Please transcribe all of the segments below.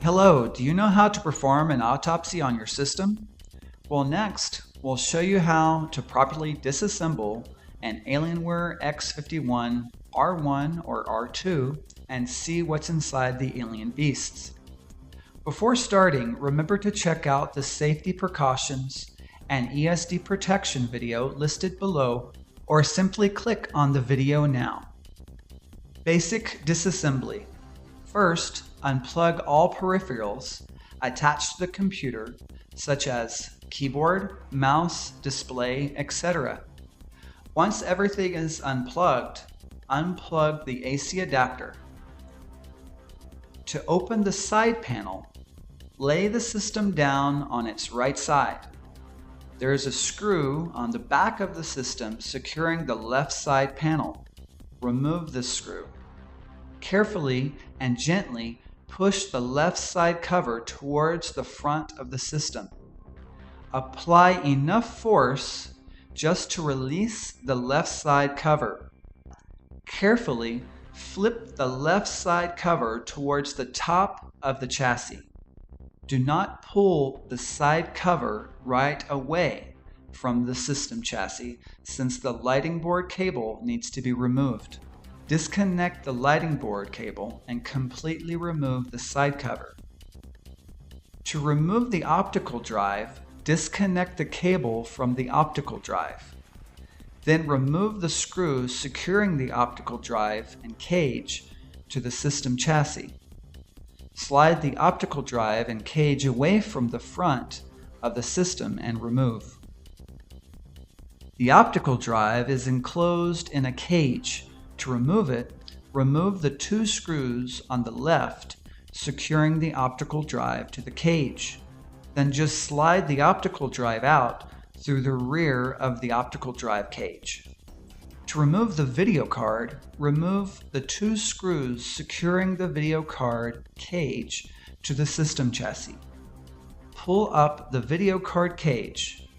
Hello, do you know how to perform an autopsy on your system? Well, next, we'll show you how to properly disassemble an Alienware X51 R1 or R2 and see what's inside the alien beasts. Before starting, remember to check out the safety precautions and ESD protection video listed below, or simply click on the video now. Basic disassembly. First, unplug all peripherals attached to the computer, such as keyboard, mouse, display, etc. Once everything is unplugged, unplug the AC adapter. To open the side panel, lay the system down on its right side. There is a screw on the back of the system securing the left side panel. Remove this screw. Carefully and gently push the left side cover towards the front of the system. Apply enough force just to release the left side cover. Carefully flip the left side cover towards the top of the chassis. Do not pull the side cover right away from the system chassis, since the lighting board cable needs to be removed. Disconnect the lighting board cable and completely remove the side cover. To remove the optical drive, disconnect the cable from the optical drive. Then remove the screw securing the optical drive and cage to the system chassis. Slide the optical drive and cage away from the front of the system and remove. The optical drive is enclosed in a cage. To remove it, remove the two screws on the left securing the optical drive to the cage. Then just slide the optical drive out through the rear of the optical drive cage. To remove the video card, remove the two screws securing the video card cage to the system chassis. Pull up the video card cage.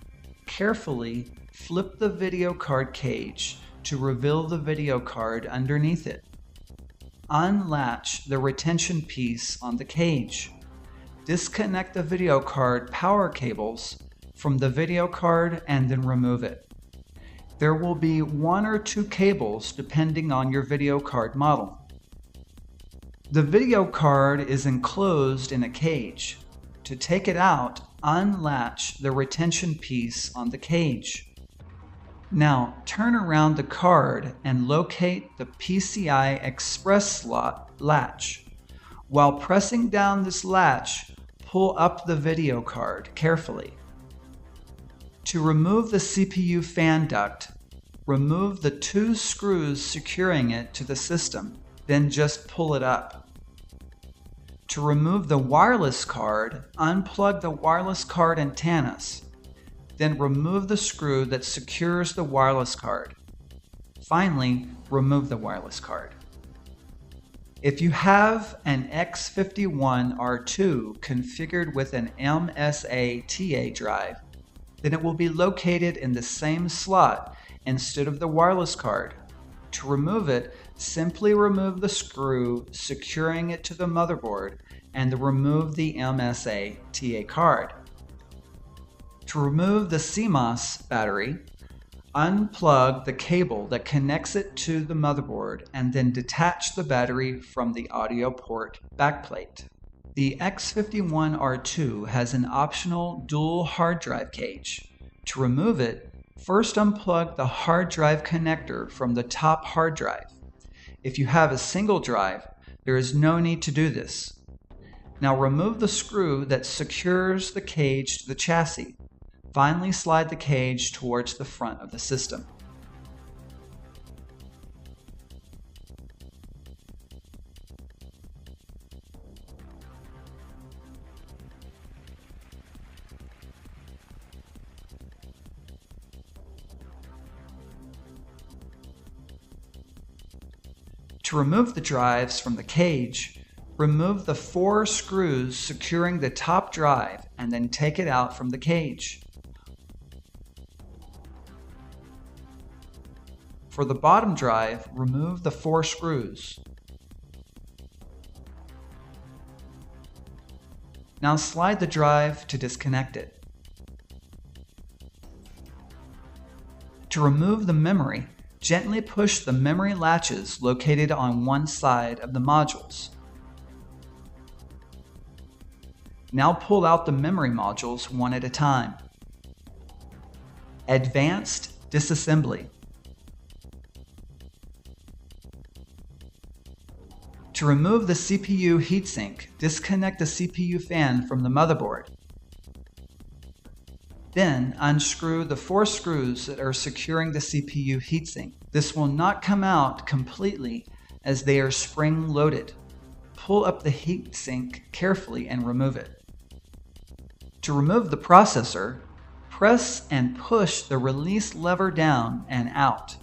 Carefully flip the video card cage to reveal the video card underneath it. Unlatch the retention piece on the cage. Disconnect the video card power cables from the video card and then remove it. There will be one or two cables depending on your video card model. The video card is enclosed in a cage. To take it out, unlatch the retention piece on the cage. Now turn around the card and locate the PCI Express slot latch. While pressing down this latch, pull up the video card carefully. To remove the CPU fan duct, remove the two screws securing it to the system, then just pull it up. To remove the wireless card, unplug the wireless card antennas. Then remove the screw that secures the wireless card. Finally, remove the wireless card. If you have an X51 R2 configured with an MSA TA drive, then it will be located in the same slot instead of the wireless card. To remove it, simply remove the screw securing it to the motherboard and remove the MSA TA card. To remove the CMOS battery, unplug the cable that connects it to the motherboard and then detach the battery from the audio port backplate. The X51 R2 has an optional dual hard drive cage. To remove it, first unplug the hard drive connector from the top hard drive. If you have a single drive, there is no need to do this. Now remove the screw that secures the cage to the chassis. Finally, slide the cage towards the front of the system. To remove the drives from the cage, remove the four screws securing the top drive and then take it out from the cage. For the bottom drive, remove the 4 screws. Now slide the drive to disconnect it. To remove the memory, gently push the memory latches located on one side of the modules. Now pull out the memory modules one at a time. Advanced Disassembly. To remove the CPU heatsink, disconnect the CPU fan from the motherboard. Then unscrew the 4 screws that are securing the CPU heatsink. This will not come out completely as they are spring-loaded. Pull up the heatsink carefully and remove it. To remove the processor, press and push the release lever down and out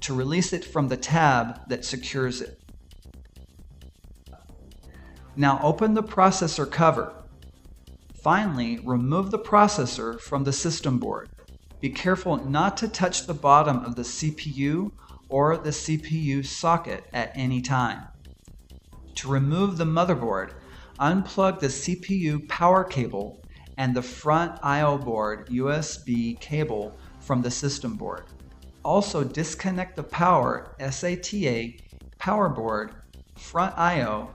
to release it from the tab that secures it. Now open the processor cover. Finally, remove the processor from the system board. Be careful not to touch the bottom of the CPU or the CPU socket at any time. To remove the motherboard, unplug the CPU power cable and the front I/O board USB cable from the system board. Also disconnect the power SATA power board, front I/O,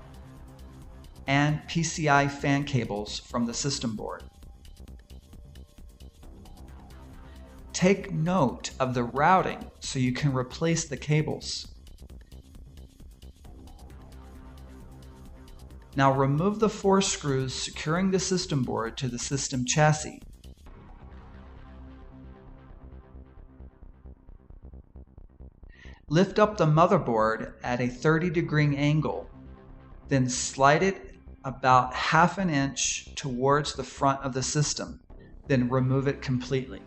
and PCI fan cables from the system board. Take note of the routing so you can replace the cables. Now remove the 4 screws securing the system board to the system chassis. Lift up the motherboard at a 30-degree angle, then slide it about ½ an inch towards the front of the system, then remove it completely.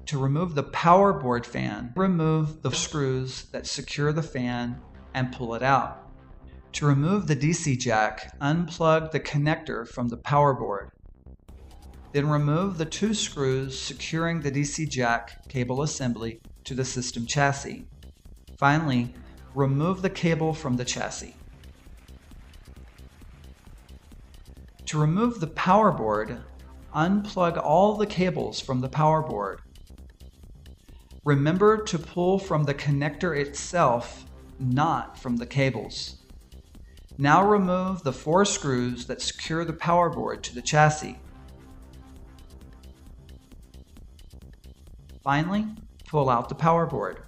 To remove the power board fan, remove the screws that secure the fan and pull it out. To remove the DC jack, unplug the connector from the power board. Then remove the 2 screws securing the DC jack cable assembly to the system chassis. Finally, remove the cable from the chassis. To remove the power board, unplug all the cables from the power board. Remember to pull from the connector itself, not from the cables. Now remove the 4 screws that secure the power board to the chassis. Finally, pull out the power board.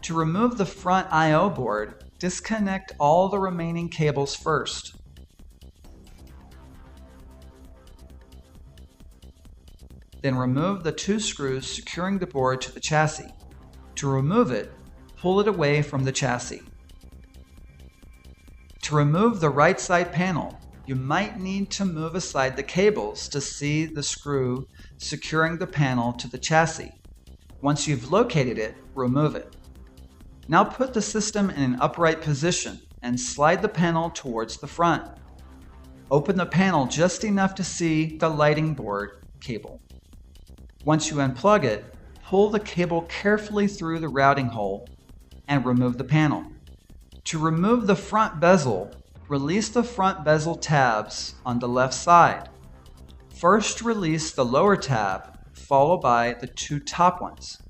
To remove the front I/O board, disconnect all the remaining cables first. Then remove the 2 screws securing the board to the chassis. To remove it, pull it away from the chassis. To remove the right side panel, you might need to move aside the cables to see the screw securing the panel to the chassis. Once you've located it, remove it. Now put the system in an upright position and slide the panel towards the front. Open the panel just enough to see the lighting board cable. Once you unplug it, pull the cable carefully through the routing hole and remove the panel. To remove the front bezel, release the front bezel tabs on the left side. First release the lower tab, followed by the 2 top ones.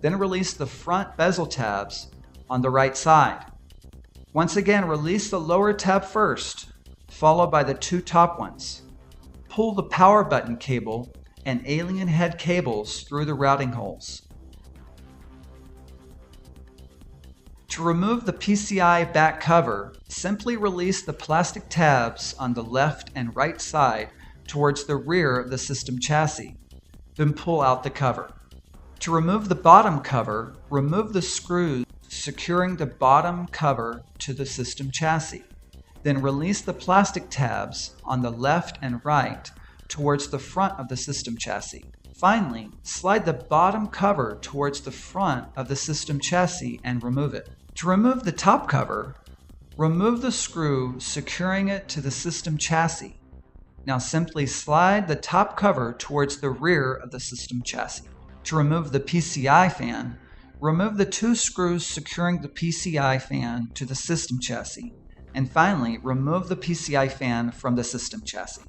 Then release the front bezel tabs on the right side. Once again, release the lower tab first, followed by the 2 top ones. Pull the power button cable and alien head cables through the routing holes. To remove the PCI back cover, simply release the plastic tabs on the left and right side towards the rear of the system chassis, then pull out the cover. To remove the bottom cover, remove the screws securing the bottom cover to the system chassis. Then release the plastic tabs on the left and right towards the front of the system chassis. Finally, slide the bottom cover towards the front of the system chassis and remove it. To remove the top cover, remove the screw securing it to the system chassis. Now simply slide the top cover towards the rear of the system chassis. To remove the PCI fan, remove the 2 screws securing the PCI fan to the system chassis. And finally, remove the PCI fan from the system chassis.